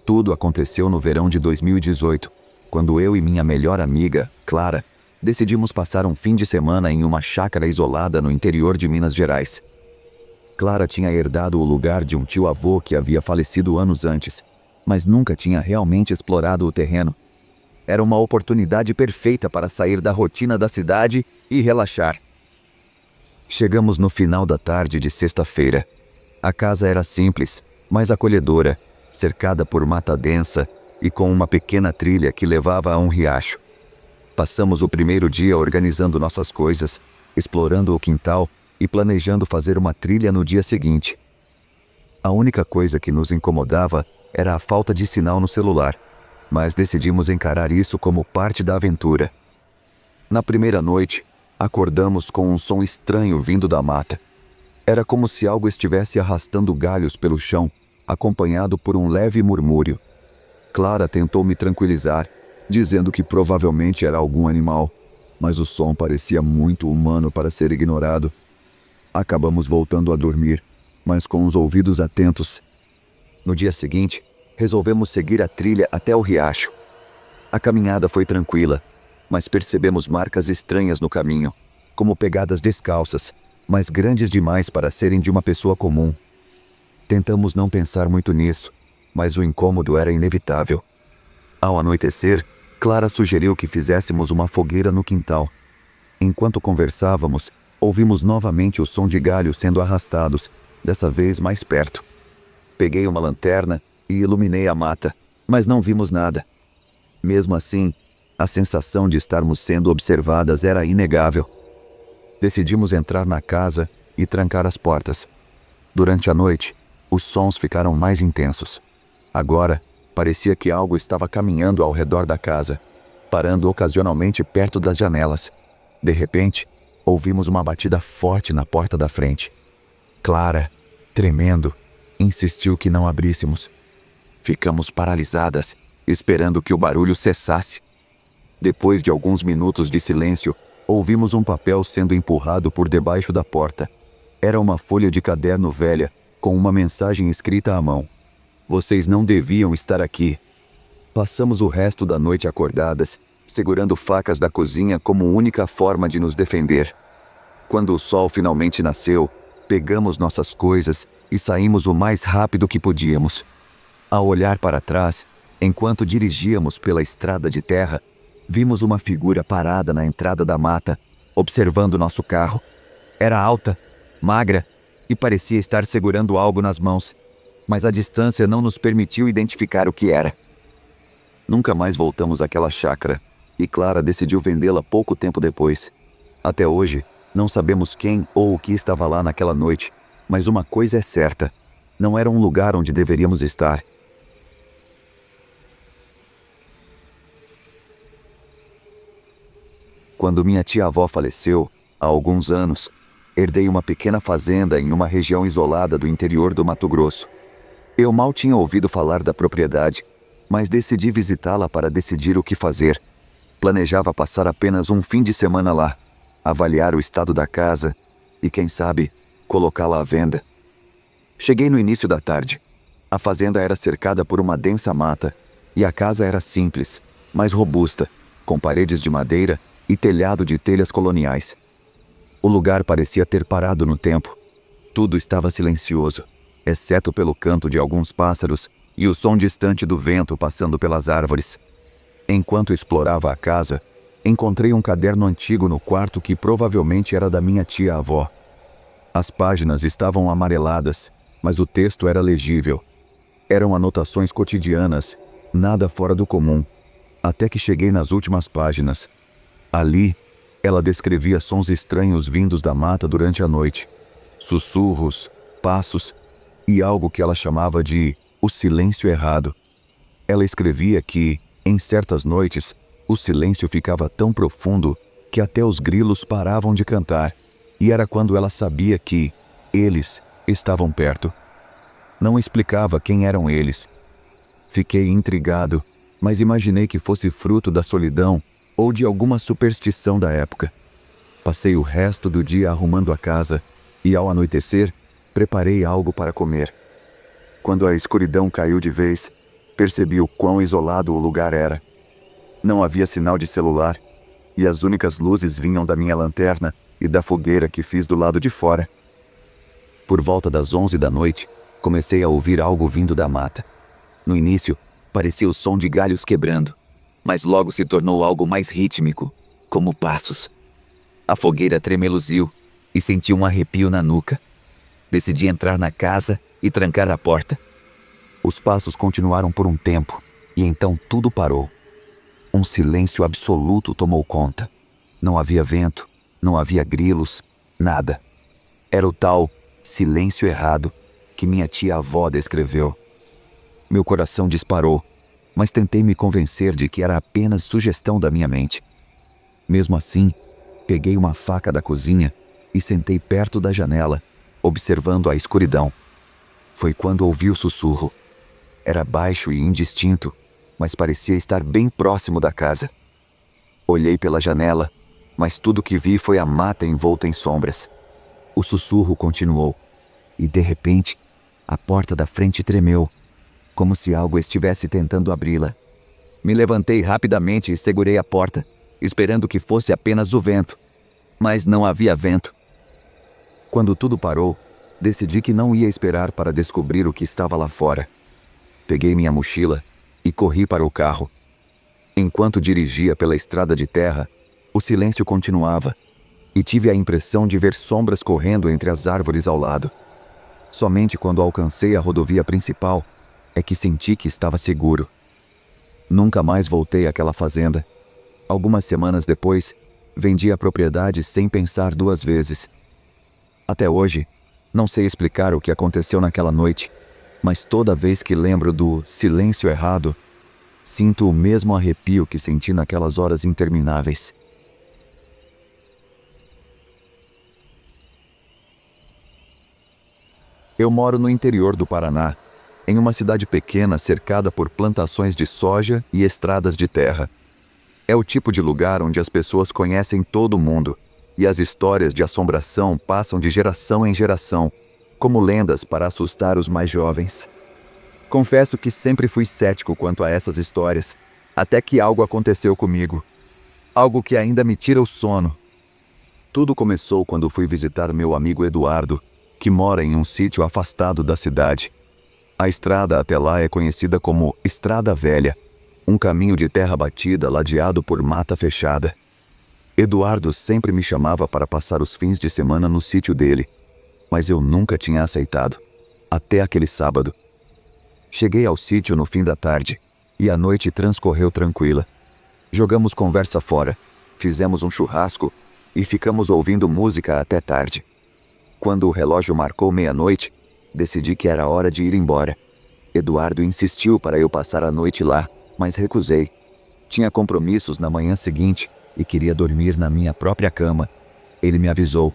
Tudo aconteceu no verão de 2018, quando eu e minha melhor amiga, Clara, decidimos passar um fim de semana em uma chácara isolada no interior de Minas Gerais. Clara tinha herdado o lugar de um tio-avô que havia falecido anos antes, mas nunca tinha realmente explorado o terreno. Era uma oportunidade perfeita para sair da rotina da cidade e relaxar. Chegamos no final da tarde de sexta-feira. A casa era simples, mas acolhedora, cercada por mata densa e com uma pequena trilha que levava a um riacho. Passamos o primeiro dia organizando nossas coisas, explorando o quintal e planejando fazer uma trilha no dia seguinte. A única coisa que nos incomodava era a falta de sinal no celular, mas decidimos encarar isso como parte da aventura. Na primeira noite, acordamos com um som estranho vindo da mata. Era como se algo estivesse arrastando galhos pelo chão, acompanhado por um leve murmúrio. Clara tentou me tranquilizar, dizendo que provavelmente era algum animal, mas o som parecia muito humano para ser ignorado. Acabamos voltando a dormir, mas com os ouvidos atentos. No dia seguinte, resolvemos seguir a trilha até o riacho. A caminhada foi tranquila, mas percebemos marcas estranhas no caminho, como pegadas descalças, mas grandes demais para serem de uma pessoa comum. Tentamos não pensar muito nisso, mas o incômodo era inevitável. Ao anoitecer, Clara sugeriu que fizéssemos uma fogueira no quintal. Enquanto conversávamos, ouvimos novamente o som de galhos sendo arrastados, dessa vez mais perto. Peguei uma lanterna e iluminei a mata, mas não vimos nada. Mesmo assim, a sensação de estarmos sendo observadas era inegável. Decidimos entrar na casa e trancar as portas. Durante a noite, os sons ficaram mais intensos. Agora, parecia que algo estava caminhando ao redor da casa, parando ocasionalmente perto das janelas. De repente, ouvimos uma batida forte na porta da frente. Clara, tremendo, insistiu que não abríssemos. Ficamos paralisadas, esperando que o barulho cessasse. Depois de alguns minutos de silêncio, ouvimos um papel sendo empurrado por debaixo da porta. Era uma folha de caderno velha, com uma mensagem escrita à mão. Vocês não deviam estar aqui. Passamos o resto da noite acordadas, segurando facas da cozinha como única forma de nos defender. Quando o sol finalmente nasceu, pegamos nossas coisas e saímos o mais rápido que podíamos. Ao olhar para trás, enquanto dirigíamos pela estrada de terra, vimos uma figura parada na entrada da mata, observando nosso carro. Era alta, magra e parecia estar segurando algo nas mãos, mas a distância não nos permitiu identificar o que era. Nunca mais voltamos àquela chácara, e Clara decidiu vendê-la pouco tempo depois. Até hoje, não sabemos quem ou o que estava lá naquela noite, mas uma coisa é certa: não era um lugar onde deveríamos estar. Quando minha tia-avó faleceu, há alguns anos, herdei uma pequena fazenda em uma região isolada do interior do Mato Grosso. Eu mal tinha ouvido falar da propriedade, mas decidi visitá-la para decidir o que fazer. Planejava passar apenas um fim de semana lá, avaliar o estado da casa e, quem sabe, colocá-la à venda. Cheguei no início da tarde. A fazenda era cercada por uma densa mata e a casa era simples, mas robusta, com paredes de madeira e telhado de telhas coloniais. O lugar parecia ter parado no tempo. Tudo estava silencioso, exceto pelo canto de alguns pássaros e o som distante do vento passando pelas árvores. Enquanto explorava a casa, encontrei um caderno antigo no quarto que provavelmente era da minha tia-avó. As páginas estavam amareladas, mas o texto era legível. Eram anotações cotidianas, nada fora do comum, até que cheguei nas últimas páginas. Ali, ela descrevia sons estranhos vindos da mata durante a noite. Sussurros, passos e algo que ela chamava de o silêncio errado. Ela escrevia que, em certas noites, o silêncio ficava tão profundo que até os grilos paravam de cantar, e era quando ela sabia que eles estavam perto. Não explicava quem eram eles. Fiquei intrigado, mas imaginei que fosse fruto da solidão ou de alguma superstição da época. Passei o resto do dia arrumando a casa e, ao anoitecer, preparei algo para comer. Quando a escuridão caiu de vez, percebi o quão isolado o lugar era. Não havia sinal de celular, e as únicas luzes vinham da minha lanterna e da fogueira que fiz do lado de fora. Por volta das 11 da noite, comecei a ouvir algo vindo da mata. No início, parecia o som de galhos quebrando, mas logo se tornou algo mais rítmico, como passos. A fogueira tremeluziu e senti um arrepio na nuca. Decidi entrar na casa e trancar a porta. Os passos continuaram por um tempo, e então tudo parou. Um silêncio absoluto tomou conta. Não havia vento, não havia grilos, nada. Era o tal silêncio errado que minha tia-avó descreveu. Meu coração disparou, mas tentei me convencer de que era apenas sugestão da minha mente. Mesmo assim, peguei uma faca da cozinha e sentei perto da janela, observando a escuridão. Foi quando ouvi o sussurro. Era baixo e indistinto, mas parecia estar bem próximo da casa. Olhei pela janela, mas tudo que vi foi a mata envolta em sombras. O sussurro continuou, e de repente, a porta da frente tremeu, como se algo estivesse tentando abri-la. Me levantei rapidamente e segurei a porta, esperando que fosse apenas o vento, mas não havia vento. Quando tudo parou, decidi que não ia esperar para descobrir o que estava lá fora. Peguei minha mochila e corri para o carro. Enquanto dirigia pela estrada de terra, o silêncio continuava, e tive a impressão de ver sombras correndo entre as árvores ao lado. Somente quando alcancei a rodovia principal é que senti que estava seguro. Nunca mais voltei àquela fazenda. Algumas semanas depois, vendi a propriedade sem pensar duas vezes. Até hoje, não sei explicar o que aconteceu naquela noite, mas toda vez que lembro do silêncio errado, sinto o mesmo arrepio que senti naquelas horas intermináveis. Eu moro no interior do Paraná, em uma cidade pequena cercada por plantações de soja e estradas de terra. É o tipo de lugar onde as pessoas conhecem todo mundo, e as histórias de assombração passam de geração em geração, como lendas para assustar os mais jovens. Confesso que sempre fui cético quanto a essas histórias, até que algo aconteceu comigo. Algo que ainda me tira o sono. Tudo começou quando fui visitar meu amigo Eduardo, que mora em um sítio afastado da cidade. A estrada até lá é conhecida como Estrada Velha, um caminho de terra batida ladeado por mata fechada. Eduardo sempre me chamava para passar os fins de semana no sítio dele, mas eu nunca tinha aceitado, até aquele sábado. Cheguei ao sítio no fim da tarde, e a noite transcorreu tranquila. Jogamos conversa fora, fizemos um churrasco e ficamos ouvindo música até tarde. Quando o relógio marcou meia-noite, decidi que era hora de ir embora. Eduardo insistiu para eu passar a noite lá, mas recusei. Tinha compromissos na manhã seguinte e queria dormir na minha própria cama. Ele me avisou: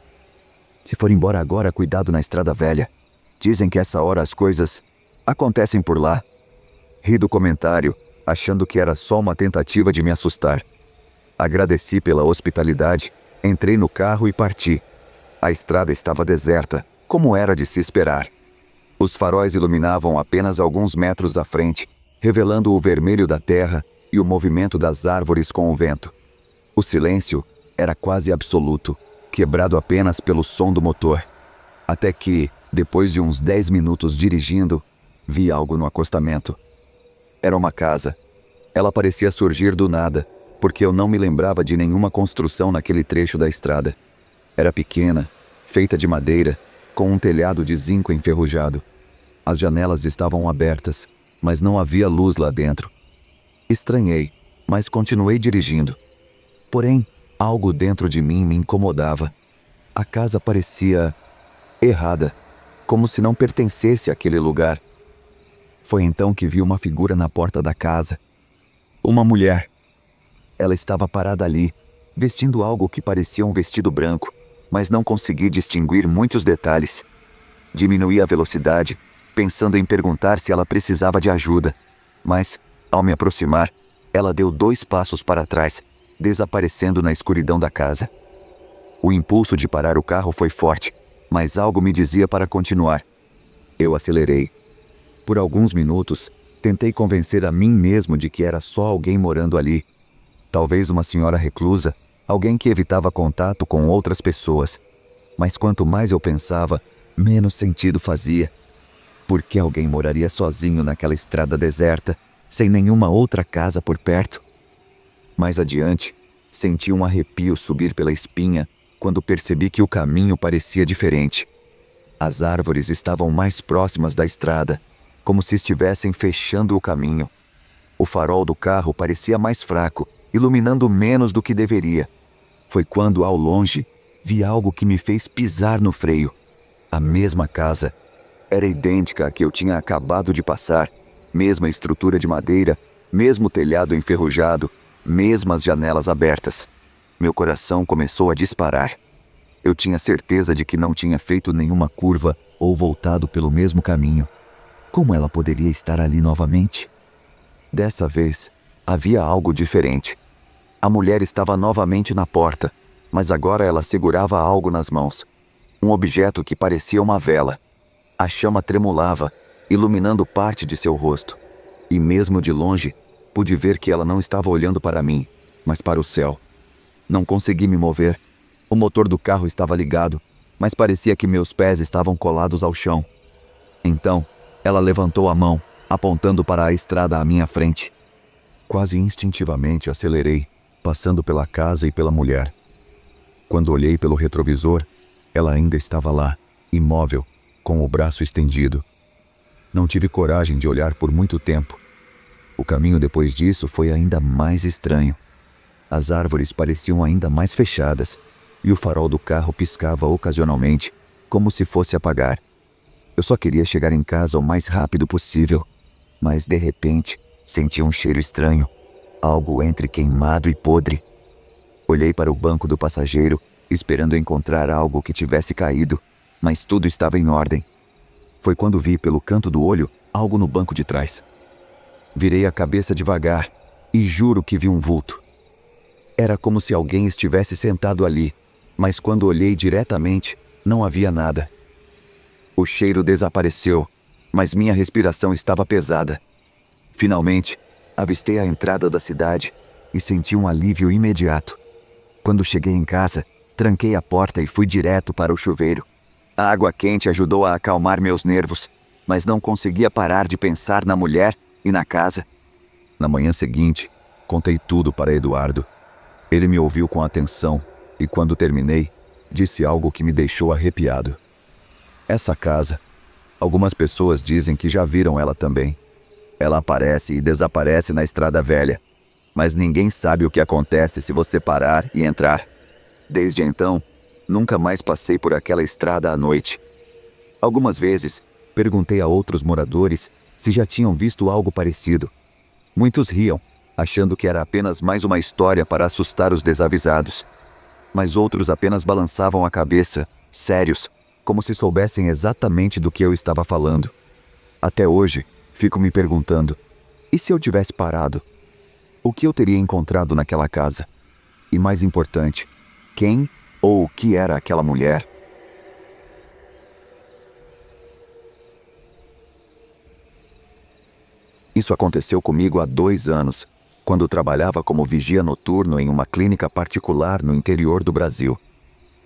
"Se for embora agora, cuidado na Estrada Velha. Dizem que essa hora as coisas acontecem por lá." Ri do comentário, achando que era só uma tentativa de me assustar. Agradeci pela hospitalidade, entrei no carro e parti. A estrada estava deserta, como era de se esperar. Os faróis iluminavam apenas alguns metros à frente, revelando o vermelho da terra e o movimento das árvores com o vento. O silêncio era quase absoluto, quebrado apenas pelo som do motor. Até que, depois de uns 10 minutos dirigindo, vi algo no acostamento. Era uma casa. Ela parecia surgir do nada, porque eu não me lembrava de nenhuma construção naquele trecho da estrada. Era pequena, feita de madeira, com um telhado de zinco enferrujado. As janelas estavam abertas, mas não havia luz lá dentro. Estranhei, mas continuei dirigindo. Porém, algo dentro de mim me incomodava. A casa parecia errada, como se não pertencesse àquele lugar. Foi então que vi uma figura na porta da casa. Uma mulher. Ela estava parada ali, vestindo algo que parecia um vestido branco, mas não consegui distinguir muitos detalhes. Diminuí a velocidade, pensando em perguntar se ela precisava de ajuda, mas, ao me aproximar, ela deu 2 passos para trás, desaparecendo na escuridão da casa. O impulso de parar o carro foi forte, mas algo me dizia para continuar. Eu acelerei. Por alguns minutos, Tentei convencer a mim mesmo de que era só alguém morando ali. Talvez uma senhora reclusa, alguém que evitava contato com outras pessoas. Mas quanto mais eu pensava, menos sentido fazia. Por que alguém moraria sozinho naquela estrada deserta, sem nenhuma outra casa por perto? Mais adiante, senti um arrepio subir pela espinha quando percebi que o caminho parecia diferente. As árvores estavam mais próximas da estrada, como se estivessem fechando o caminho. O farol do carro parecia mais fraco, iluminando menos do que deveria. Foi quando, ao longe, vi algo que me fez pisar no freio. A mesma casa. Era idêntica à que eu tinha acabado de passar. Mesma estrutura de madeira, mesmo telhado enferrujado, mesmas janelas abertas. Meu coração começou a disparar. Eu tinha certeza de que não tinha feito nenhuma curva ou voltado pelo mesmo caminho. Como ela poderia estar ali novamente? Dessa vez, havia algo diferente. A mulher estava novamente na porta, mas agora ela segurava algo nas mãos. Um objeto que parecia uma vela. A chama tremulava, iluminando parte de seu rosto. E mesmo de longe, pude ver que ela não estava olhando para mim, mas para o céu. Não consegui me mover. O motor do carro estava ligado, mas parecia que meus pés estavam colados ao chão. Então, ela levantou a mão, apontando para a estrada à minha frente. Quase instintivamente acelerei, passando pela casa e pela mulher. Quando olhei pelo retrovisor, ela ainda estava lá, imóvel, com o braço estendido. Não tive coragem de olhar por muito tempo. O caminho depois disso foi ainda mais estranho. As árvores pareciam ainda mais fechadas, e o farol do carro piscava ocasionalmente, como se fosse apagar. Eu só queria chegar em casa o mais rápido possível, mas de repente senti um cheiro estranho, algo entre queimado e podre. Olhei para o banco do passageiro, esperando encontrar algo que tivesse caído, mas tudo estava em ordem. Foi quando vi pelo canto do olho algo no banco de trás. Virei a cabeça devagar e juro que vi um vulto. Era como se alguém estivesse sentado ali, mas quando olhei diretamente, não havia nada. O cheiro desapareceu, mas minha respiração estava pesada. Finalmente, avistei a entrada da cidade e senti um alívio imediato. Quando cheguei em casa, tranquei a porta e fui direto para o chuveiro. A água quente ajudou a acalmar meus nervos, mas não conseguia parar de pensar na mulher e na casa. Na manhã seguinte, contei tudo para Eduardo. Ele me ouviu com atenção e, quando terminei, disse algo que me deixou arrepiado. Essa casa, algumas pessoas dizem que já viram ela também. Ela aparece e desaparece na estrada velha, mas ninguém sabe o que acontece se você parar e entrar. Desde então, nunca mais passei por aquela estrada à noite. Algumas vezes, perguntei a outros moradores se já tinham visto algo parecido. Muitos riam, achando que era apenas mais uma história para assustar os desavisados. Mas outros apenas balançavam a cabeça, sérios, como se soubessem exatamente do que eu estava falando. Até hoje, fico me perguntando, e se eu tivesse parado? O que eu teria encontrado naquela casa? E mais importante, quem ou o que era aquela mulher? Isso aconteceu comigo há 2 anos, quando trabalhava como vigia noturno em uma clínica particular no interior do Brasil.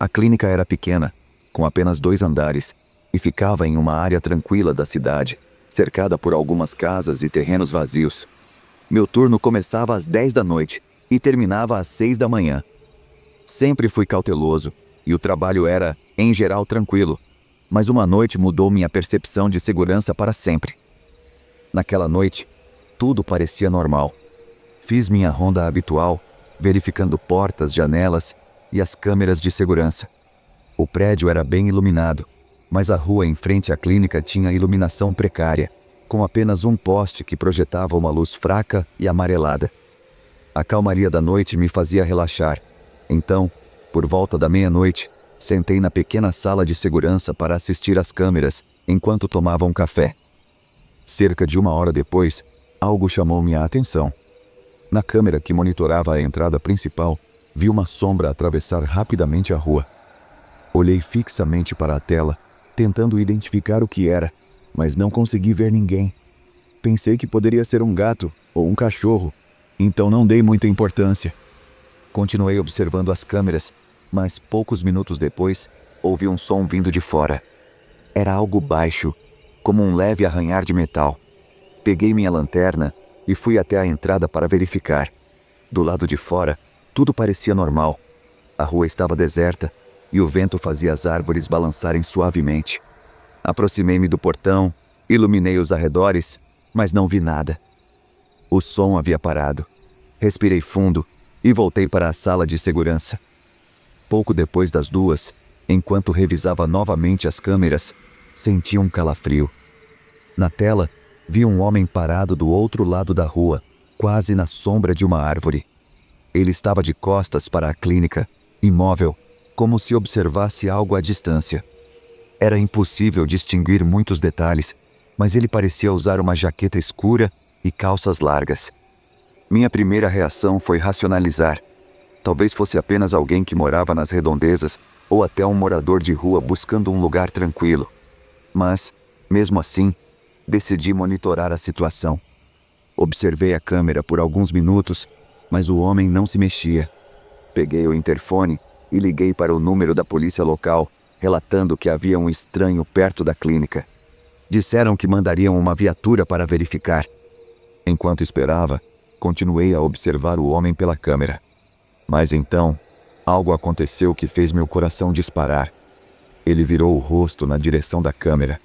A clínica era pequena, com apenas 2 andares, e ficava em uma área tranquila da cidade, cercada por algumas casas e terrenos vazios. Meu turno começava às 10 da noite e terminava às 6 da manhã. Sempre fui cauteloso, e o trabalho era, em geral, tranquilo, mas uma noite mudou minha percepção de segurança para sempre. Naquela noite, tudo parecia normal. Fiz minha ronda habitual, verificando portas, janelas e as câmeras de segurança. O prédio era bem iluminado, mas a rua em frente à clínica tinha iluminação precária, com apenas um poste que projetava uma luz fraca e amarelada. A calmaria da noite me fazia relaxar. Então, por volta da meia-noite, sentei na pequena sala de segurança para assistir às câmeras enquanto tomava um café. Cerca de 1 hora depois, algo chamou minha atenção. Na câmera que monitorava a entrada principal, vi uma sombra atravessar rapidamente a rua. Olhei fixamente para a tela, tentando identificar o que era, mas não consegui ver ninguém. Pensei que poderia ser um gato ou um cachorro, então não dei muita importância. Continuei observando as câmeras, mas poucos minutos depois, ouvi um som vindo de fora. Era algo baixo, como um leve arranhar de metal. Peguei minha lanterna e fui até a entrada para verificar. Do lado de fora, tudo parecia normal. A rua estava deserta e o vento fazia as árvores balançarem suavemente. Aproximei-me do portão, iluminei os arredores, mas não vi nada. O som havia parado. Respirei fundo e voltei para a sala de segurança. Pouco depois das 2, enquanto revisava novamente as câmeras, senti um calafrio. Na tela, vi um homem parado do outro lado da rua, quase na sombra de uma árvore. Ele estava de costas para a clínica, imóvel, como se observasse algo à distância. Era impossível distinguir muitos detalhes, mas ele parecia usar uma jaqueta escura e calças largas. Minha primeira reação foi racionalizar. Talvez fosse apenas alguém que morava nas redondezas ou até um morador de rua buscando um lugar tranquilo. Mas, mesmo assim, decidi monitorar a situação. Observei a câmera por alguns minutos, mas o homem não se mexia. Peguei o interfone e liguei para o número da polícia local, relatando que havia um estranho perto da clínica. Disseram que mandariam uma viatura para verificar. Enquanto esperava, continuei a observar o homem pela câmera. Mas então, algo aconteceu que fez meu coração disparar. Ele virou o rosto na direção da câmera.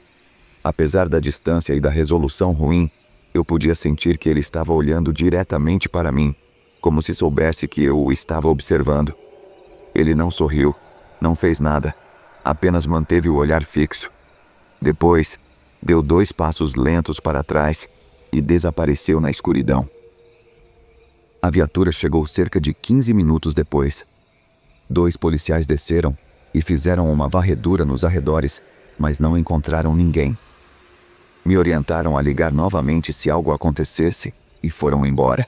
Apesar da distância e da resolução ruim, eu podia sentir que ele estava olhando diretamente para mim, como se soubesse que eu o estava observando. Ele não sorriu, não fez nada, apenas manteve o olhar fixo. Depois, deu 2 passos lentos para trás e desapareceu na escuridão. A viatura chegou cerca de 15 minutos depois. 2 policiais desceram e fizeram uma varredura nos arredores, mas não encontraram ninguém. Me orientaram a ligar novamente se algo acontecesse e foram embora.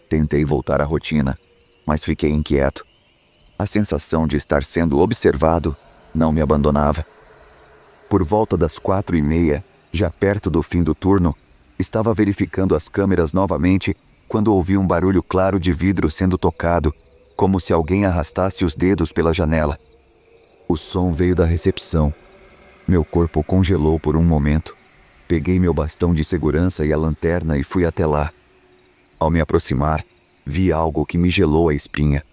Tentei voltar à rotina, mas fiquei inquieto. A sensação de estar sendo observado não me abandonava. Por volta das 4h30, já perto do fim do turno, estava verificando as câmeras novamente quando ouvi um barulho claro de vidro sendo tocado, como se alguém arrastasse os dedos pela janela. O som veio da recepção. Meu corpo congelou por um momento. Peguei meu bastão de segurança e a lanterna e fui até lá. Ao me aproximar, vi algo que me gelou a espinha.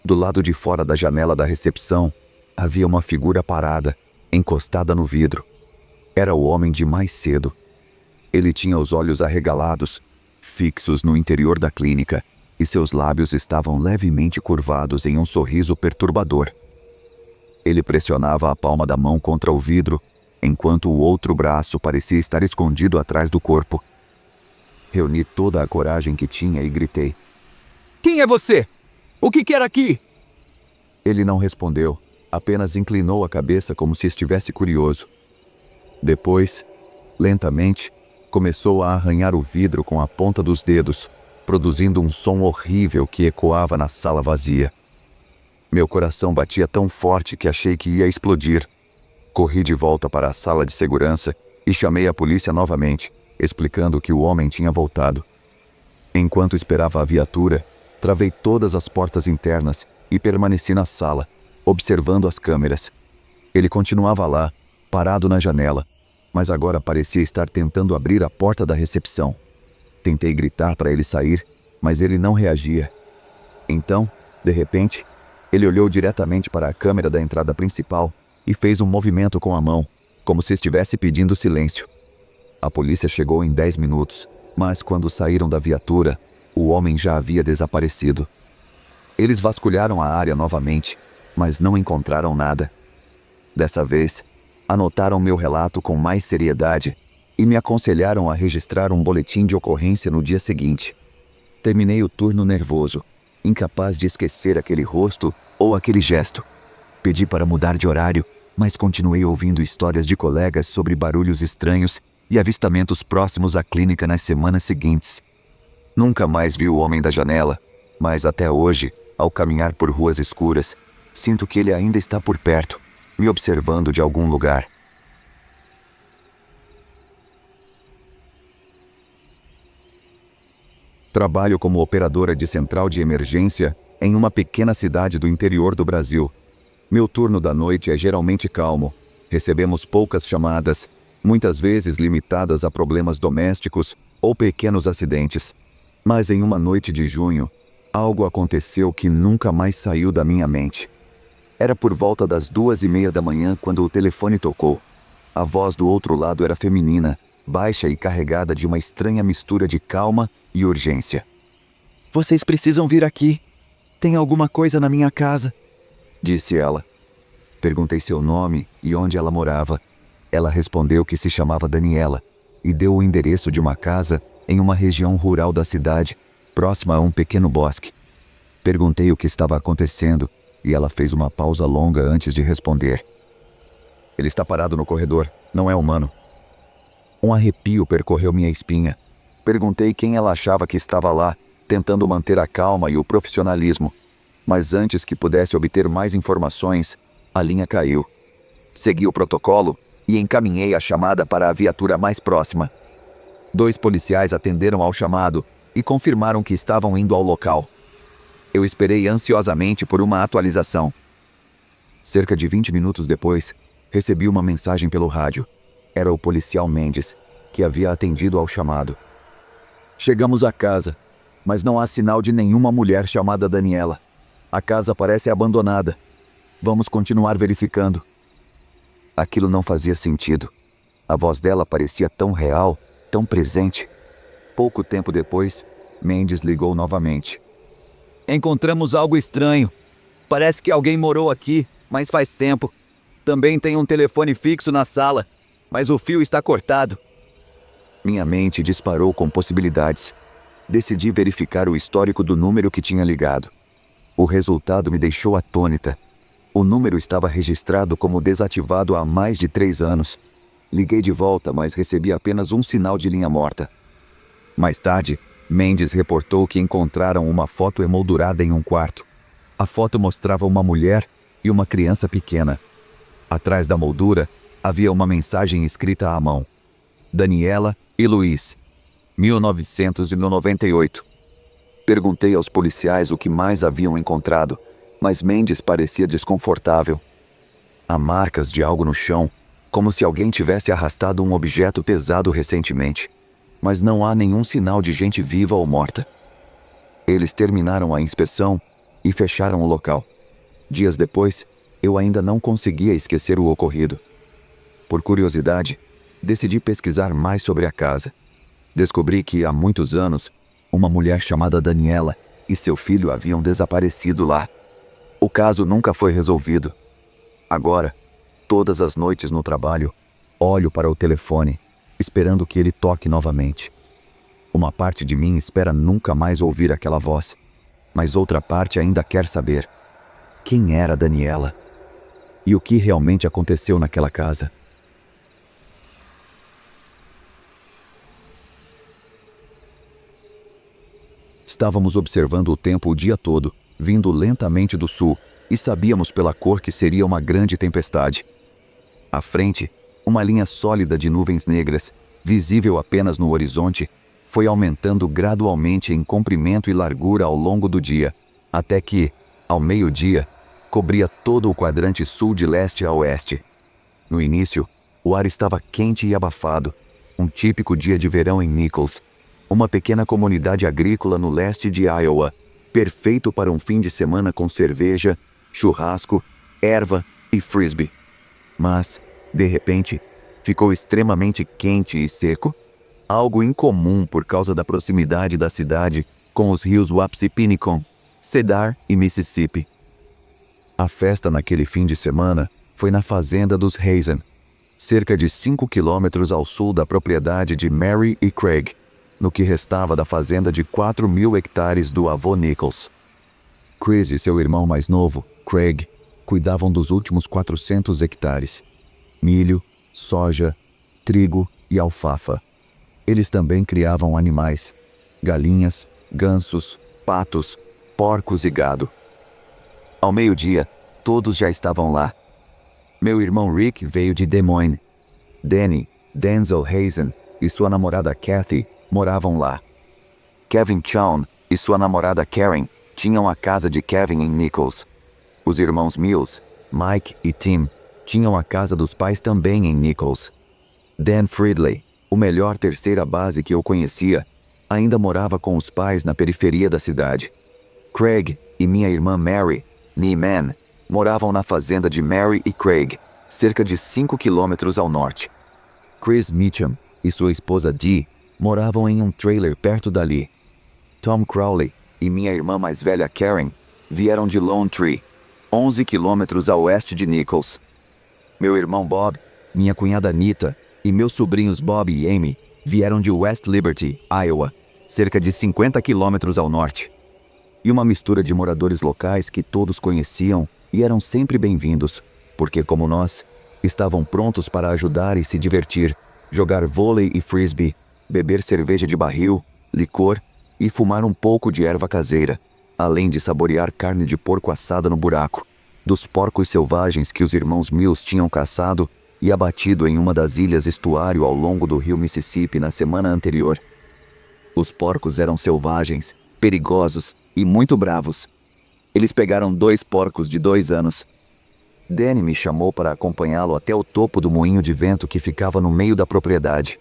Do lado de fora da janela da recepção, havia uma figura parada, encostada no vidro. Era o homem de mais cedo. Ele tinha os olhos arregalados, fixos no interior da clínica, e seus lábios estavam levemente curvados em um sorriso perturbador. Ele pressionava a palma da mão contra o vidro, enquanto o outro braço parecia estar escondido atrás do corpo. Reuni toda a coragem que tinha e gritei: "Quem é você? O que quer aqui?" Ele não respondeu, apenas inclinou a cabeça como se estivesse curioso. Depois, lentamente, começou a arranhar o vidro com a ponta dos dedos, produzindo um som horrível que ecoava na sala vazia. Meu coração batia tão forte que achei que ia explodir. Corri de volta para a sala de segurança e chamei a polícia novamente, explicando que o homem tinha voltado. Enquanto esperava a viatura, travei todas as portas internas e permaneci na sala, observando as câmeras. Ele continuava lá, parado na janela, mas agora parecia estar tentando abrir a porta da recepção. Tentei gritar para ele sair, mas ele não reagia. Então, de repente, ele olhou diretamente para a câmera da entrada principal e fez um movimento com a mão, como se estivesse pedindo silêncio. A polícia chegou em 10 minutos, mas quando saíram da viatura, o homem já havia desaparecido. Eles vasculharam a área novamente, mas não encontraram nada. Dessa vez, anotaram meu relato com mais seriedade e me aconselharam a registrar um boletim de ocorrência no dia seguinte. Terminei o turno nervoso, incapaz de esquecer aquele rosto ou aquele gesto. Pedi para mudar de horário, mas continuei ouvindo histórias de colegas sobre barulhos estranhos e avistamentos próximos à clínica nas semanas seguintes. Nunca mais vi o homem da janela, mas até hoje, ao caminhar por ruas escuras, sinto que ele ainda está por perto, me observando de algum lugar. Trabalho como operadora de central de emergência em uma pequena cidade do interior do Brasil. Meu turno da noite é geralmente calmo. Recebemos poucas chamadas, muitas vezes limitadas a problemas domésticos ou pequenos acidentes. Mas em uma noite de junho, algo aconteceu que nunca mais saiu da minha mente. Era por volta das 2:30 da manhã quando o telefone tocou. A voz do outro lado era feminina, baixa e carregada de uma estranha mistura de calma e urgência. Vocês precisam vir aqui. Tem alguma coisa na minha casa, disse ela. Perguntei seu nome e onde ela morava. Ela respondeu que se chamava Daniela e deu o endereço de uma casa em uma região rural da cidade, próxima a um pequeno bosque. Perguntei o que estava acontecendo e ela fez uma pausa longa antes de responder. Ele está parado no corredor, não é humano. Um arrepio percorreu minha espinha. Perguntei quem ela achava que estava lá, tentando manter a calma e o profissionalismo. Mas antes que pudesse obter mais informações, a linha caiu. Segui o protocolo e encaminhei a chamada para a viatura mais próxima. 2 policiais atenderam ao chamado e confirmaram que estavam indo ao local. Eu esperei ansiosamente por uma atualização. Cerca de 20 minutos depois, recebi uma mensagem pelo rádio. Era o policial Mendes, que havia atendido ao chamado. Chegamos à casa, mas não há sinal de nenhuma mulher chamada Daniela. A casa parece abandonada. Vamos continuar verificando. Aquilo não fazia sentido. A voz dela parecia tão real, tão presente. Pouco tempo depois, Mendes ligou novamente. Encontramos algo estranho. Parece que alguém morou aqui, mas faz tempo. Também tem um telefone fixo na sala, mas o fio está cortado. Minha mente disparou com possibilidades. Decidi verificar o histórico do número que tinha ligado. O resultado me deixou atônita. O número estava registrado como desativado há mais de 3 anos. Liguei de volta, mas recebi apenas um sinal de linha morta. Mais tarde, Mendes reportou que encontraram uma foto emoldurada em um quarto. A foto mostrava uma mulher e uma criança pequena. Atrás da moldura, havia uma mensagem escrita à mão. Daniela e Luiz, 1998. Perguntei aos policiais o que mais haviam encontrado, mas Mendes parecia desconfortável. Há marcas de algo no chão, como se alguém tivesse arrastado um objeto pesado recentemente, mas não há nenhum sinal de gente viva ou morta. Eles terminaram a inspeção e fecharam o local. Dias depois, eu ainda não conseguia esquecer o ocorrido. Por curiosidade, decidi pesquisar mais sobre a casa. Descobri que, há muitos anos, uma mulher chamada Daniela e seu filho haviam desaparecido lá. O caso nunca foi resolvido. Agora, todas as noites no trabalho, olho para o telefone, esperando que ele toque novamente. Uma parte de mim espera nunca mais ouvir aquela voz, mas outra parte ainda quer saber quem era Daniela e o que realmente aconteceu naquela casa. Estávamos observando o tempo o dia todo, vindo lentamente do sul, e sabíamos pela cor que seria uma grande tempestade. À frente, uma linha sólida de nuvens negras, visível apenas no horizonte, foi aumentando gradualmente em comprimento e largura ao longo do dia, até que, ao meio-dia, cobria todo o quadrante sul de leste a oeste. No início, o ar estava quente e abafado, um típico dia de verão em Nichols, uma pequena comunidade agrícola no leste de Iowa, perfeito para um fim de semana com cerveja, churrasco, erva e frisbee. Mas, de repente, ficou extremamente quente e seco, algo incomum por causa da proximidade da cidade com os rios Wapsipinicon, Cedar e Mississippi. A festa naquele fim de semana foi na fazenda dos Hazen, cerca de 5 quilômetros ao sul da propriedade de Mary e Craig, no que restava da fazenda de 4.000 hectares do avô Nichols. Chris e seu irmão mais novo, Craig, cuidavam dos últimos 400 hectares. Milho, soja, trigo e alfafa. Eles também criavam animais, galinhas, gansos, patos, porcos e gado. Ao meio-dia, todos já estavam lá. Meu irmão Rick veio de Des Moines. Danny, Denzel Hazen e sua namorada Kathy moravam lá. Kevin Chown e sua namorada Karen tinham a casa de Kevin em Nichols. Os irmãos Mills, Mike e Tim, tinham a casa dos pais também em Nichols. Dan Fridley, o melhor terceira base que eu conhecia, ainda morava com os pais na periferia da cidade. Craig e minha irmã Mary, Nee-Man, moravam na fazenda de Mary e Craig, cerca de 5 quilômetros ao norte. Chris Meacham e sua esposa Dee moravam em um trailer perto dali. Tom Crowley e minha irmã mais velha Karen vieram de Lone Tree, 11 quilômetros a oeste de Nichols. Meu irmão Bob, minha cunhada Anita e meus sobrinhos Bob e Amy vieram de West Liberty, Iowa, cerca de 50 quilômetros ao norte. E uma mistura de moradores locais que todos conheciam e eram sempre bem-vindos, porque, como nós, estavam prontos para ajudar e se divertir, jogar vôlei e frisbee, beber cerveja de barril, licor e fumar um pouco de erva caseira, além de saborear carne de porco assada no buraco, dos porcos selvagens que os irmãos Mills tinham caçado e abatido em uma das ilhas estuário ao longo do rio Mississippi na semana anterior. Os porcos eram selvagens, perigosos e muito bravos. Eles pegaram 2 porcos de 2 anos. Danny me chamou para acompanhá-lo até o topo do moinho de vento que ficava no meio da propriedade.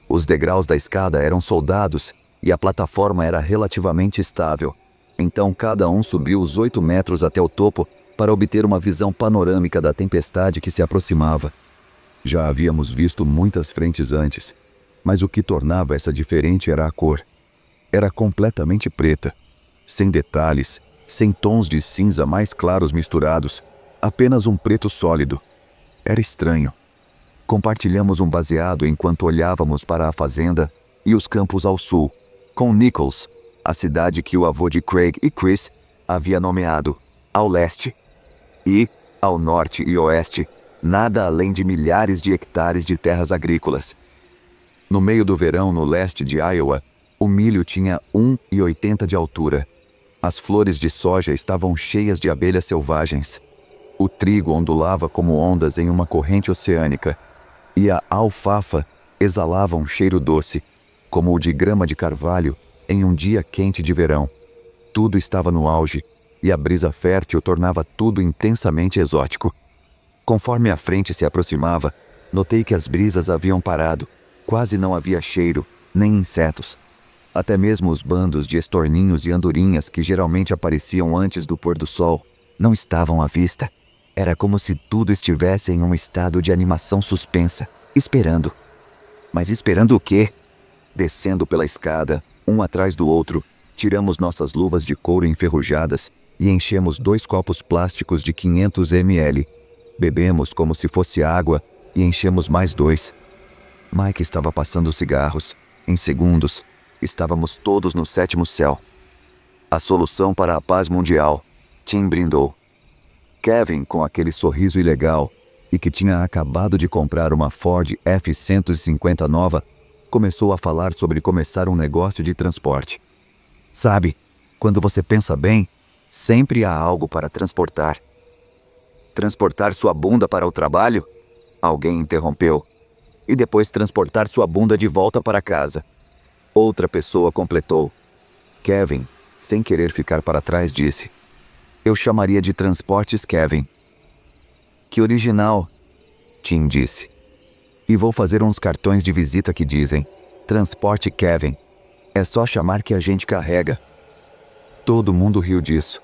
Os degraus da escada eram soldados e a plataforma era relativamente estável. Então cada um subiu os 8 metros até o topo para obter uma visão panorâmica da tempestade que se aproximava. Já havíamos visto muitas frentes antes, mas o que tornava essa diferente era a cor. Era completamente preta, sem detalhes, sem tons de cinza mais claros misturados, apenas um preto sólido. Era estranho. Compartilhamos um baseado enquanto olhávamos para a fazenda e os campos ao sul, com Nichols, a cidade que o avô de Craig e Chris havia nomeado, ao leste. E, ao norte e oeste, nada além de milhares de hectares de terras agrícolas. No meio do verão, no leste de Iowa, o milho tinha 1,80 de altura. As flores de soja estavam cheias de abelhas selvagens. O trigo ondulava como ondas em uma corrente oceânica. E a alfafa exalava um cheiro doce, como o de grama de carvalho em um dia quente de verão. Tudo estava no auge, e a brisa fértil tornava tudo intensamente exótico. Conforme a frente se aproximava, notei que as brisas haviam parado. Quase não havia cheiro, nem insetos. Até mesmo os bandos de estorninhos e andorinhas que geralmente apareciam antes do pôr do sol não estavam à vista. Era como se tudo estivesse em um estado de animação suspensa, esperando. Mas esperando o quê? Descendo pela escada, um atrás do outro, tiramos nossas luvas de couro enferrujadas e enchemos 2 copos plásticos de 500 ml. Bebemos como se fosse água e enchemos mais 2. Mike estava passando cigarros. Em segundos, estávamos todos no 7º céu. A solução para a paz mundial, Tim brindou. Kevin, com aquele sorriso ilegal e que tinha acabado de comprar uma Ford F-150 nova, começou a falar sobre começar um negócio de transporte. Sabe, quando você pensa bem, sempre há algo para transportar. Transportar sua bunda para o trabalho? Alguém interrompeu. E depois transportar sua bunda de volta para casa. Outra pessoa completou. Kevin, sem querer ficar para trás, disse: eu chamaria de Transportes Kevin. Que original, Tim disse. E vou fazer uns cartões de visita que dizem: Transporte Kevin. É só chamar que a gente carrega. Todo mundo riu disso.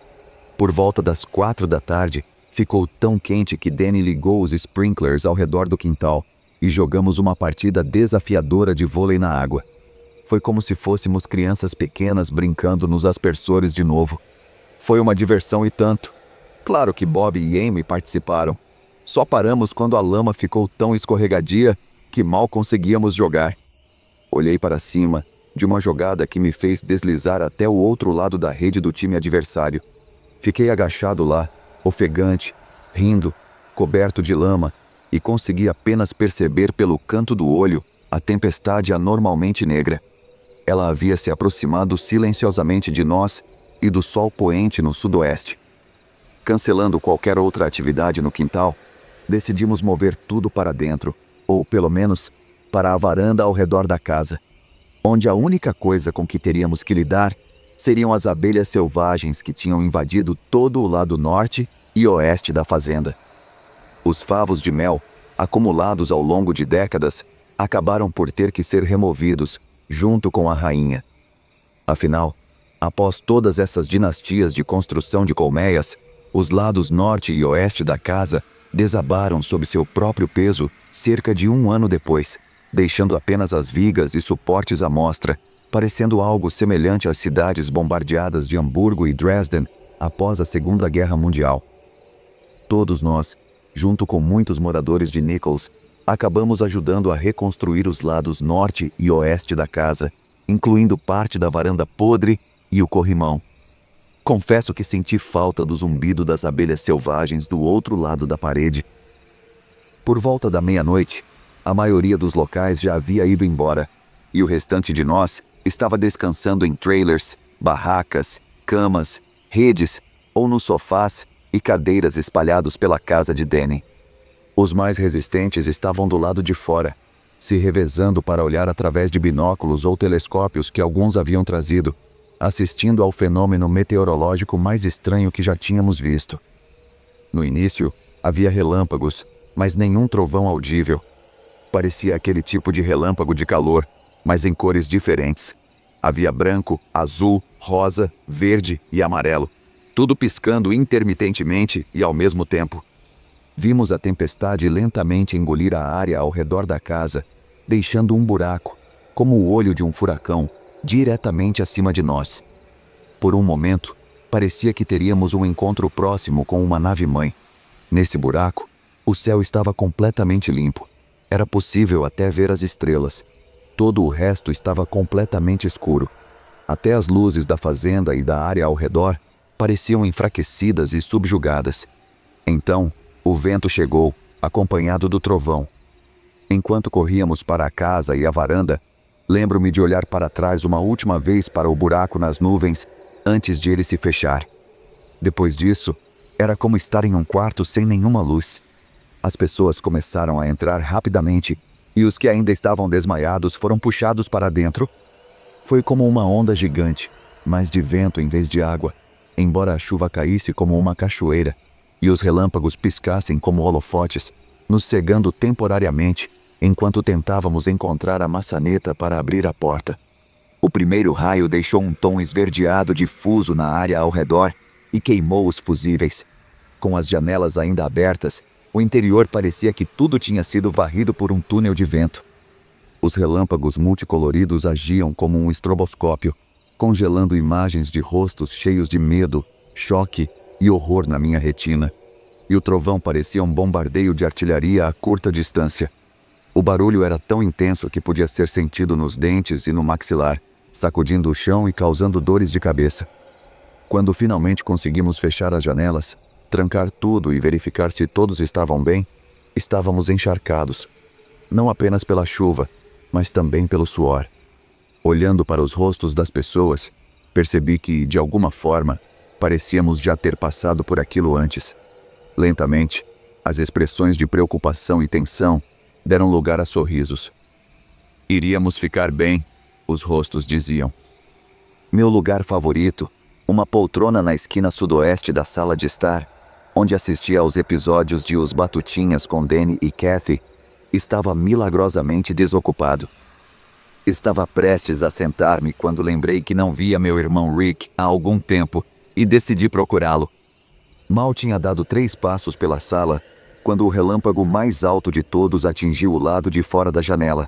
Por volta das 4 da tarde, ficou tão quente que Danny ligou os sprinklers ao redor do quintal e jogamos uma partida desafiadora de vôlei na água. Foi como se fôssemos crianças pequenas brincando nos aspersores de novo. Foi uma diversão e tanto. Claro que Bob e Amy participaram. Só paramos quando a lama ficou tão escorregadia que mal conseguíamos jogar. Olhei para cima, de uma jogada que me fez deslizar até o outro lado da rede do time adversário. Fiquei agachado lá, ofegante, rindo, coberto de lama, e consegui apenas perceber pelo canto do olho a tempestade anormalmente negra. Ela havia se aproximado silenciosamente de nós e do sol poente no sudoeste. Cancelando qualquer outra atividade no quintal, decidimos mover tudo para dentro, ou pelo menos para a varanda ao redor da casa. onde a única coisa com que teríamos que lidar seriam as abelhas selvagens que tinham invadido todo o lado norte e oeste da fazenda. Os favos de mel, acumulados ao longo de décadas, acabaram por ter que ser removidos, junto com a rainha. Afinal, após todas essas dinastias de construção de colmeias, os lados norte e oeste da casa desabaram sob seu próprio peso cerca de 1 ano depois, deixando apenas as vigas e suportes à mostra, parecendo algo semelhante às cidades bombardeadas de Hamburgo e Dresden após a Segunda Guerra Mundial. Todos nós, junto com muitos moradores de Nichols, acabamos ajudando a reconstruir os lados norte e oeste da casa, incluindo parte da varanda podre e o corrimão. Confesso que senti falta do zumbido das abelhas selvagens do outro lado da parede. Por volta da meia-noite, a maioria dos locais já havia ido embora, e o restante de nós estava descansando em trailers, barracas, camas, redes ou nos sofás e cadeiras espalhados pela casa de Danny. Os mais resistentes estavam do lado de fora, se revezando para olhar através de binóculos ou telescópios que alguns haviam trazido, assistindo ao fenômeno meteorológico mais estranho que já tínhamos visto. No início, havia relâmpagos, mas nenhum trovão audível. Parecia aquele tipo de relâmpago de calor, mas em cores diferentes. Havia branco, azul, rosa, verde e amarelo, tudo piscando intermitentemente e ao mesmo tempo. Vimos a tempestade lentamente engolir a área ao redor da casa, deixando um buraco, como o olho de um furacão, diretamente acima de nós. Por um momento, parecia que teríamos um encontro próximo com uma nave-mãe. Nesse buraco, o céu estava completamente limpo. Era possível até ver as estrelas. Todo o resto estava completamente escuro. Até as luzes da fazenda e da área ao redor pareciam enfraquecidas e subjugadas. Então, o vento chegou, acompanhado do trovão. Enquanto corríamos para a casa e a varanda, lembro-me de olhar para trás uma última vez para o buraco nas nuvens antes de ele se fechar. Depois disso, era como estar em um quarto sem nenhuma luz. As pessoas começaram a entrar rapidamente e os que ainda estavam desmaiados foram puxados para dentro. Foi como uma onda gigante, mas de vento em vez de água, embora a chuva caísse como uma cachoeira e os relâmpagos piscassem como holofotes, nos cegando temporariamente enquanto tentávamos encontrar a maçaneta para abrir a porta. O primeiro raio deixou um tom esverdeado difuso na área ao redor e queimou os fusíveis. Com as janelas ainda abertas, o interior parecia que tudo tinha sido varrido por um túnel de vento. Os relâmpagos multicoloridos agiam como um estroboscópio, congelando imagens de rostos cheios de medo, choque e horror na minha retina. E o trovão parecia um bombardeio de artilharia a curta distância. O barulho era tão intenso que podia ser sentido nos dentes e no maxilar, sacudindo o chão e causando dores de cabeça. Quando finalmente conseguimos fechar as janelas, trancar tudo e verificar se todos estavam bem, estávamos encharcados. Não apenas pela chuva, mas também pelo suor. Olhando para os rostos das pessoas, percebi que, de alguma forma, parecíamos já ter passado por aquilo antes. Lentamente, as expressões de preocupação e tensão deram lugar a sorrisos. Iríamos ficar bem, os rostos diziam. Meu lugar favorito, uma poltrona na esquina sudoeste da sala de estar, onde assistia aos episódios de Os Batutinhas com Danny e Kathy, estava milagrosamente desocupado. Estava prestes a sentar-me quando lembrei que não via meu irmão Rick há algum tempo e decidi procurá-lo. Mal tinha dado 3 passos pela sala quando o relâmpago mais alto de todos atingiu o lado de fora da janela.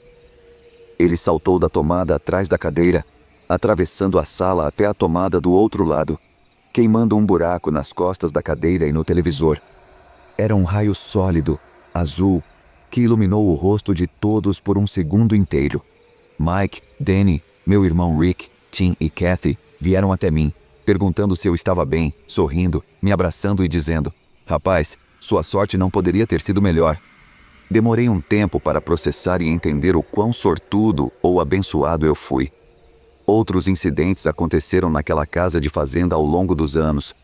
Ele saltou da tomada atrás da cadeira, atravessando a sala até a tomada do outro lado, queimando um buraco nas costas da cadeira e no televisor. Era um raio sólido, azul, que iluminou o rosto de todos por um segundo inteiro. Mike, Danny, meu irmão Rick, Tim e Kathy vieram até mim, perguntando se eu estava bem, sorrindo, me abraçando e dizendo: "Rapaz, sua sorte não poderia ter sido melhor." Demorei um tempo para processar e entender o quão sortudo ou abençoado eu fui. Outros incidentes aconteceram naquela casa de fazenda ao longo dos anos,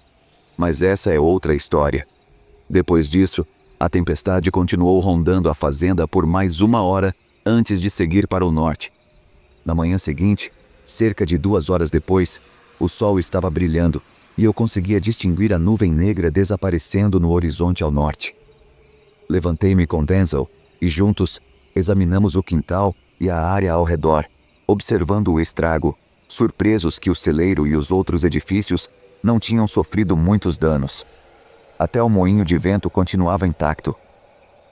mas essa é outra história. Depois disso, a tempestade continuou rondando a fazenda por mais 1 hora antes de seguir para o norte. Na manhã seguinte, cerca de 2 horas depois, o sol estava brilhando e eu conseguia distinguir a nuvem negra desaparecendo no horizonte ao norte. Levantei-me com Denzel e juntos examinamos o quintal e a área ao redor, observando o estrago, surpresos que o celeiro e os outros edifícios não tinham sofrido muitos danos. Até o moinho de vento continuava intacto.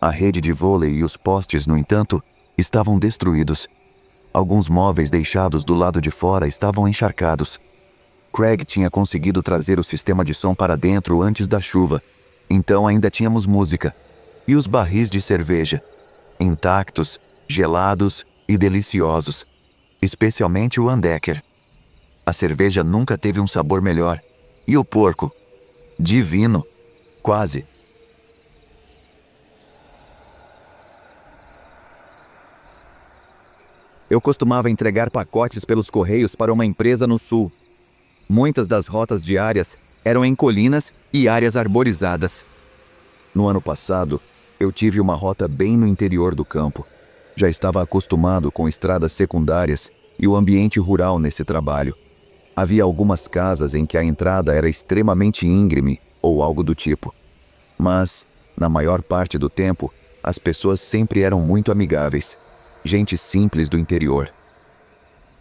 A rede de vôlei e os postes, no entanto, estavam destruídos. Alguns móveis deixados do lado de fora estavam encharcados. Craig tinha conseguido trazer o sistema de som para dentro antes da chuva, então ainda tínhamos música. E os barris de cerveja, intactos, gelados e deliciosos, especialmente o Andeker. A cerveja nunca teve um sabor melhor. E o porco? Divino. Quase. Eu costumava entregar pacotes pelos correios para uma empresa no sul. Muitas das rotas diárias eram em colinas e áreas arborizadas. No ano passado, eu tive uma rota bem no interior do campo. Já estava acostumado com estradas secundárias e o ambiente rural nesse trabalho. Havia algumas casas em que a entrada era extremamente íngreme ou algo do tipo. Mas, na maior parte do tempo, as pessoas sempre eram muito amigáveis. Gente simples do interior.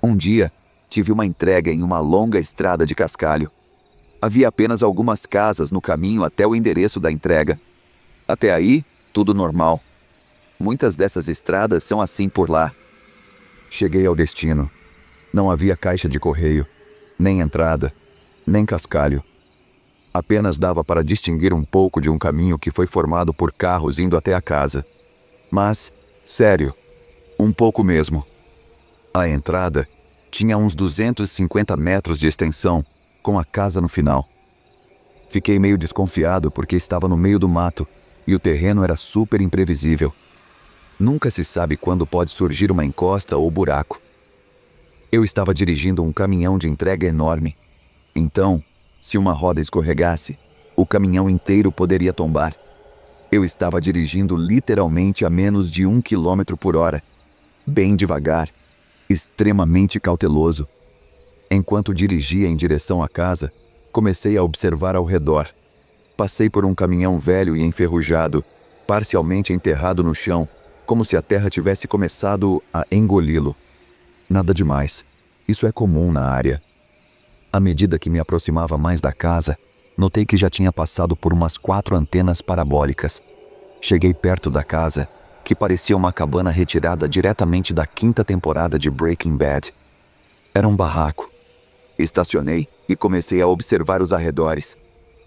Um dia, tive uma entrega em uma longa estrada de cascalho. Havia apenas algumas casas no caminho até o endereço da entrega. Até aí, tudo normal. Muitas dessas estradas são assim por lá. Cheguei ao destino. Não havia caixa de correio, nem entrada, nem cascalho. Apenas dava para distinguir um pouco de um caminho que foi formado por carros indo até a casa. Mas, sério, um pouco mesmo. A entrada tinha uns 250 metros de extensão, com a casa no final. Fiquei meio desconfiado porque estava no meio do mato e o terreno era super imprevisível. Nunca se sabe quando pode surgir uma encosta ou buraco. Eu estava dirigindo um caminhão de entrega enorme. Então, se uma roda escorregasse, o caminhão inteiro poderia tombar. Eu estava dirigindo literalmente a menos de 1 km por hora. Bem devagar, extremamente cauteloso. Enquanto dirigia em direção à casa, comecei a observar ao redor. Passei por um caminhão velho e enferrujado, parcialmente enterrado no chão, como se a terra tivesse começado a engoli-lo. Nada demais. Isso é comum na área. À medida que me aproximava mais da casa, notei que já tinha passado por umas 4 antenas parabólicas. Cheguei perto da casa, que parecia uma cabana retirada diretamente da 5ª temporada de Breaking Bad. Era um barraco. Estacionei e comecei a observar os arredores.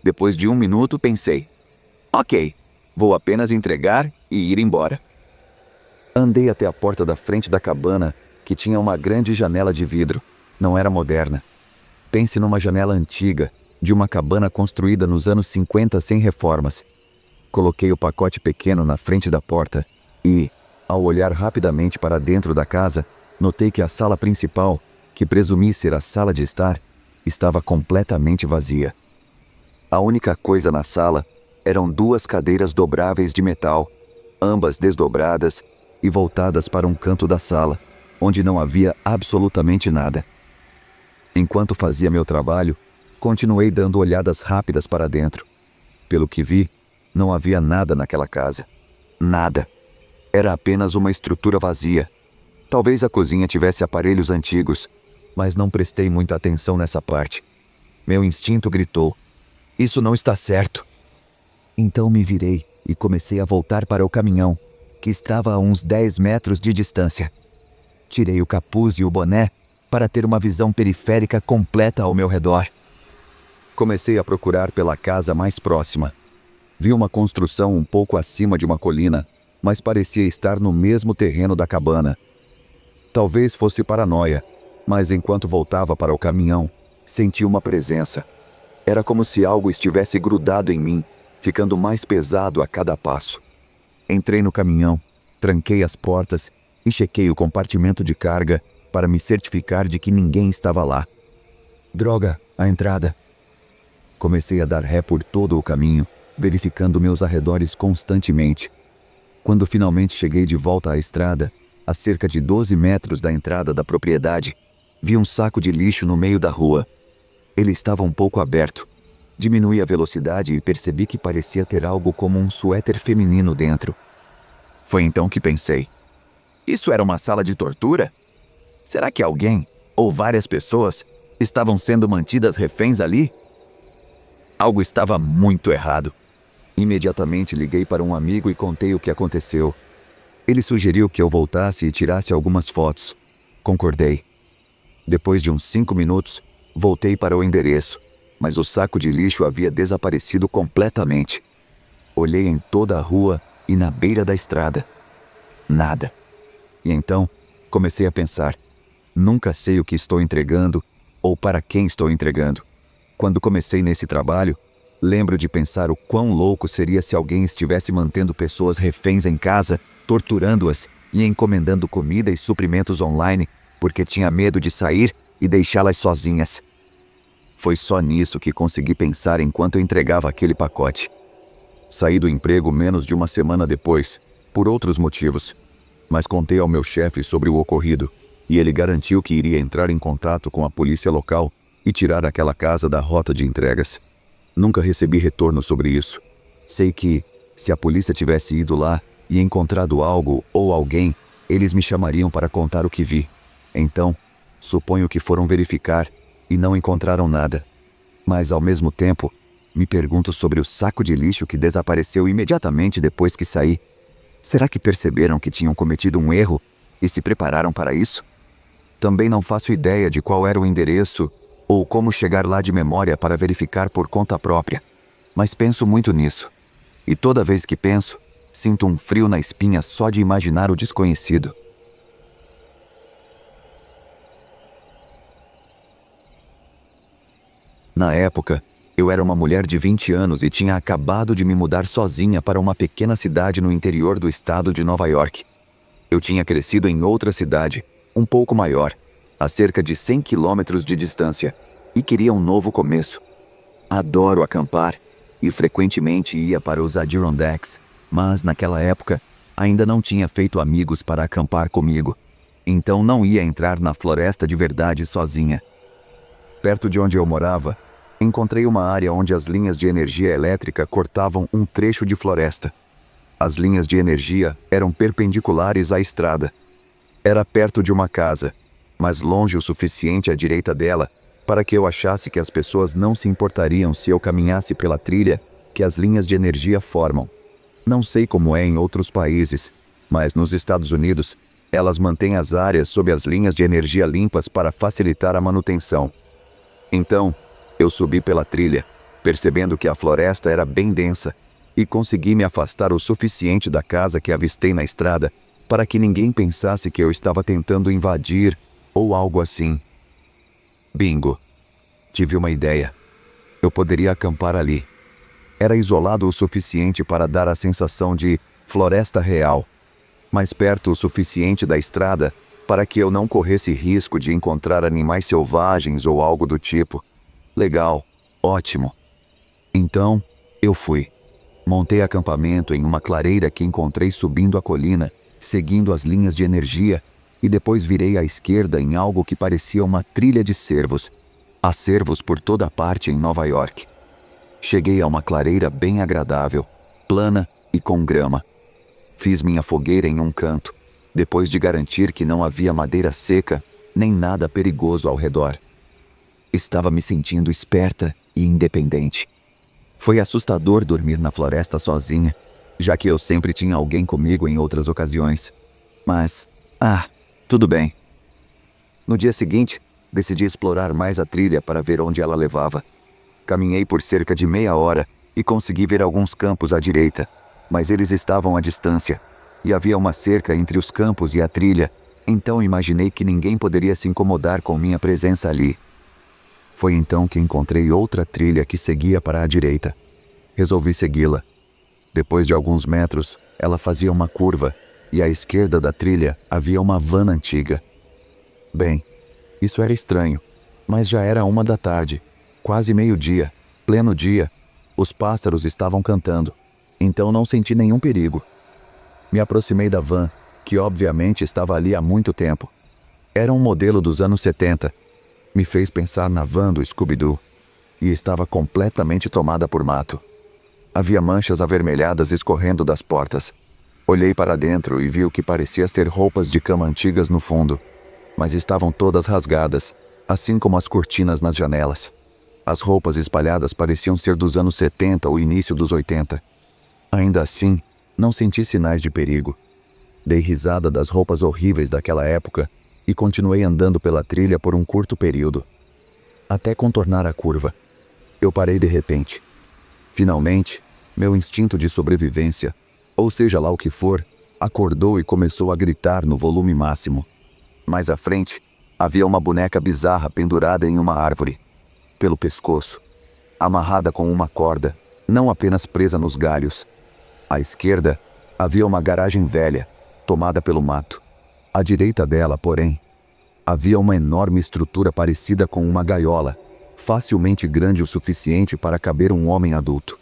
Depois de 1 minuto, pensei: ok, vou apenas entregar e ir embora. Andei até a porta da frente da cabana, que tinha uma grande janela de vidro. Não era moderna. Pense numa janela antiga, de uma cabana construída nos anos 50 sem reformas. Coloquei o pacote pequeno na frente da porta e, ao olhar rapidamente para dentro da casa, notei que a sala principal, que presumi ser a sala de estar, estava completamente vazia. A única coisa na sala eram 2 cadeiras dobráveis de metal, ambas desdobradas e voltadas para um canto da sala, onde não havia absolutamente nada. Enquanto fazia meu trabalho, continuei dando olhadas rápidas para dentro. Pelo que vi, não havia nada naquela casa. Nada. Era apenas uma estrutura vazia. Talvez a cozinha tivesse aparelhos antigos, mas não prestei muita atenção nessa parte. Meu instinto gritou: isso não está certo. Então me virei e comecei a voltar para o caminhão, que estava a uns 10 metros de distância. Tirei o capuz e o boné para ter uma visão periférica completa ao meu redor. Comecei a procurar pela casa mais próxima. Vi uma construção um pouco acima de uma colina, mas parecia estar no mesmo terreno da cabana. Talvez fosse paranoia, mas enquanto voltava para o caminhão, senti uma presença. Era como se algo estivesse grudado em mim, ficando mais pesado a cada passo. Entrei no caminhão, tranquei as portas e chequei o compartimento de carga para me certificar de que ninguém estava lá. Droga, a entrada. Comecei a dar ré por todo o caminho, verificando meus arredores constantemente. Quando finalmente cheguei de volta à estrada, a cerca de 12 metros da entrada da propriedade, vi um saco de lixo no meio da rua. Ele estava um pouco aberto. Diminui a velocidade e percebi que parecia ter algo como um suéter feminino dentro. Foi então que pensei: isso era uma sala de tortura? Será que alguém, ou várias pessoas, estavam sendo mantidas reféns ali? Algo estava muito errado. Imediatamente liguei para um amigo e contei o que aconteceu. Ele sugeriu que eu voltasse e tirasse algumas fotos. Concordei. Depois de uns 5 minutos, voltei para o endereço, mas o saco de lixo havia desaparecido completamente. Olhei em toda a rua e na beira da estrada. Nada. E então, comecei a pensar: nunca sei o que estou entregando ou para quem estou entregando. Quando comecei nesse trabalho, lembro de pensar o quão louco seria se alguém estivesse mantendo pessoas reféns em casa, torturando-as e encomendando comida e suprimentos online porque tinha medo de sair e deixá-las sozinhas. Foi só nisso que consegui pensar enquanto eu entregava aquele pacote. Saí do emprego menos de uma semana depois, por outros motivos, mas contei ao meu chefe sobre o ocorrido e ele garantiu que iria entrar em contato com a polícia local e tirar aquela casa da rota de entregas. Nunca recebi retorno sobre isso. Sei que, se a polícia tivesse ido lá e encontrado algo ou alguém, eles me chamariam para contar o que vi. Então, suponho que foram verificar e não encontraram nada. Mas, ao mesmo tempo, me pergunto sobre o saco de lixo que desapareceu imediatamente depois que saí. Será que perceberam que tinham cometido um erro e se prepararam para isso? Também não faço ideia de qual era o endereço ou como chegar lá de memória para verificar por conta própria. Mas penso muito nisso. E toda vez que penso, sinto um frio na espinha só de imaginar o desconhecido. Na época, eu era uma mulher de 20 anos e tinha acabado de me mudar sozinha para uma pequena cidade no interior do estado de Nova York. Eu tinha crescido em outra cidade, um pouco maior, a cerca de 100 quilômetros de distância, e queria um novo começo. Adoro acampar e frequentemente ia para os Adirondacks, mas naquela época ainda não tinha feito amigos para acampar comigo, então não ia entrar na floresta de verdade sozinha. Perto de onde eu morava, encontrei uma área onde as linhas de energia elétrica cortavam um trecho de floresta. As linhas de energia eram perpendiculares à estrada. Era perto de uma casa, mas longe o suficiente à direita dela para que eu achasse que as pessoas não se importariam se eu caminhasse pela trilha que as linhas de energia formam. Não sei como é em outros países, mas nos Estados Unidos, elas mantêm as áreas sob as linhas de energia limpas para facilitar a manutenção. Então, eu subi pela trilha, percebendo que a floresta era bem densa, e consegui me afastar o suficiente da casa que avistei na estrada para que ninguém pensasse que eu estava tentando invadir ou algo assim. Bingo! Tive uma ideia. Eu poderia acampar ali. Era isolado o suficiente para dar a sensação de floresta real, mas perto o suficiente da estrada para que eu não corresse risco de encontrar animais selvagens ou algo do tipo. Legal, ótimo. Então, eu fui. Montei acampamento em uma clareira que encontrei subindo a colina, seguindo as linhas de energia, e depois virei à esquerda em algo que parecia uma trilha de cervos. Há cervos por toda parte em Nova York. Cheguei a uma clareira bem agradável, plana e com grama. Fiz minha fogueira em um canto, depois de garantir que não havia madeira seca, nem nada perigoso ao redor. Estava me sentindo esperta e independente. Foi assustador dormir na floresta sozinha, já que eu sempre tinha alguém comigo em outras ocasiões. Mas, tudo bem. No dia seguinte, decidi explorar mais a trilha para ver onde ela levava. Caminhei por cerca de meia hora e consegui ver alguns campos à direita, mas eles estavam à distância, e havia uma cerca entre os campos e a trilha, então imaginei que ninguém poderia se incomodar com minha presença ali. Foi então que encontrei outra trilha que seguia para a direita. Resolvi segui-la. Depois de alguns metros, ela fazia uma curva, e à esquerda da trilha havia uma van antiga. Bem, isso era estranho, mas já era 1 da tarde, quase meio-dia, pleno dia. Os pássaros estavam cantando, então não senti nenhum perigo. Me aproximei da van que obviamente estava ali há muito tempo. Era um modelo dos anos 70. Me fez pensar na van do Scooby-Doo. E estava completamente tomada por mato. Havia manchas avermelhadas escorrendo das portas. Olhei para dentro e vi o que parecia ser roupas de cama antigas no fundo, mas estavam todas rasgadas, assim como as cortinas nas janelas. As roupas espalhadas pareciam ser dos anos 70 ou início dos 80. Ainda assim, não senti sinais de perigo. Dei risada das roupas horríveis daquela época e continuei andando pela trilha por um curto período, até contornar a curva. Eu parei de repente. Finalmente, meu instinto de sobrevivência, ou seja lá o que for, acordou e começou a gritar no volume máximo. Mais à frente, havia uma boneca bizarra pendurada em uma árvore, pelo pescoço, amarrada com uma corda, não apenas presa nos galhos. À esquerda, havia uma garagem velha, tomada pelo mato. À direita dela, porém, havia uma enorme estrutura parecida com uma gaiola, facilmente grande o suficiente para caber um homem adulto.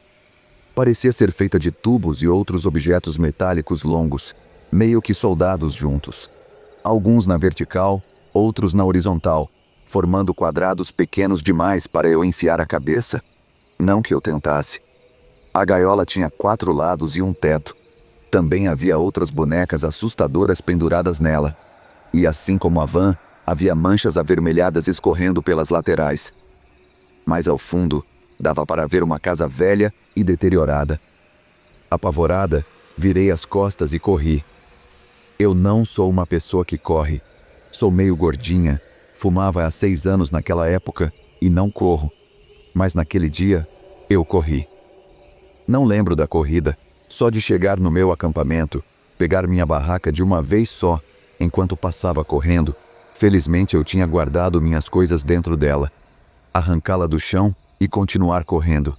Parecia ser feita de tubos e outros objetos metálicos longos, meio que soldados juntos. Alguns na vertical, outros na horizontal, formando quadrados pequenos demais para eu enfiar a cabeça. Não que eu tentasse. A gaiola tinha 4 lados e um teto. Também havia outras bonecas assustadoras penduradas nela. E assim como a van, havia manchas avermelhadas escorrendo pelas laterais. Mais ao fundo, dava para ver uma casa velha e deteriorada. Apavorada, virei as costas e corri. Eu não sou uma pessoa que corre. Sou meio gordinha, fumava há 6 anos naquela época e não corro. Mas naquele dia, eu corri. Não lembro da corrida, só de chegar no meu acampamento, pegar minha barraca de uma vez só, enquanto passava correndo. Felizmente eu tinha guardado minhas coisas dentro dela. Arrancá-la do chão e continuar correndo.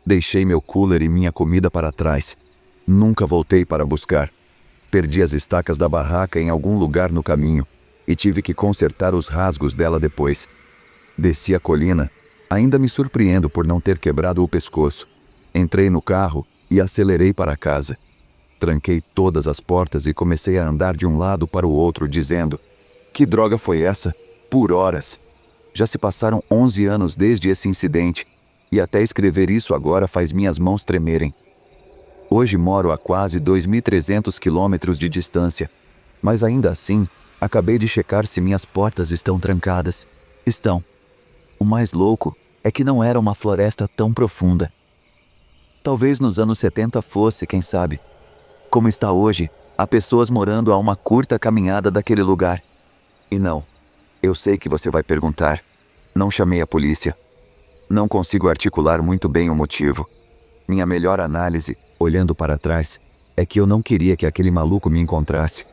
Deixei meu cooler e minha comida para trás. Nunca voltei para buscar. Perdi as estacas da barraca em algum lugar no caminho e tive que consertar os rasgos dela depois. Desci a colina, ainda me surpreendo por não ter quebrado o pescoço. Entrei no carro e acelerei para casa. Tranquei todas as portas e comecei a andar de um lado para o outro, dizendo: "Que droga foi essa?" Por horas. Já se passaram 11 anos desde esse incidente, e até escrever isso agora faz minhas mãos tremerem. Hoje moro a quase 2.300 quilômetros de distância, mas ainda assim, acabei de checar se minhas portas estão trancadas. Estão. O mais louco é que não era uma floresta tão profunda. Talvez nos anos 70 fosse, quem sabe. Como está hoje, há pessoas morando a uma curta caminhada daquele lugar. E não, eu sei que você vai perguntar. Não chamei a polícia. Não consigo articular muito bem o motivo. Minha melhor análise, olhando para trás, é que eu não queria que aquele maluco me encontrasse.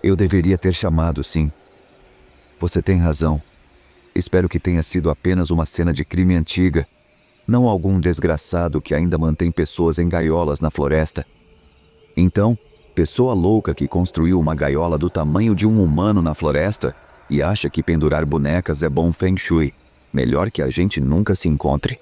Eu deveria ter chamado, sim. Você tem razão. Espero que tenha sido apenas uma cena de crime antiga, não algum desgraçado que ainda mantém pessoas em gaiolas na floresta. Então, pessoa louca que construiu uma gaiola do tamanho de um humano na floresta e acha que pendurar bonecas é bom feng shui. Melhor que a gente nunca se encontre.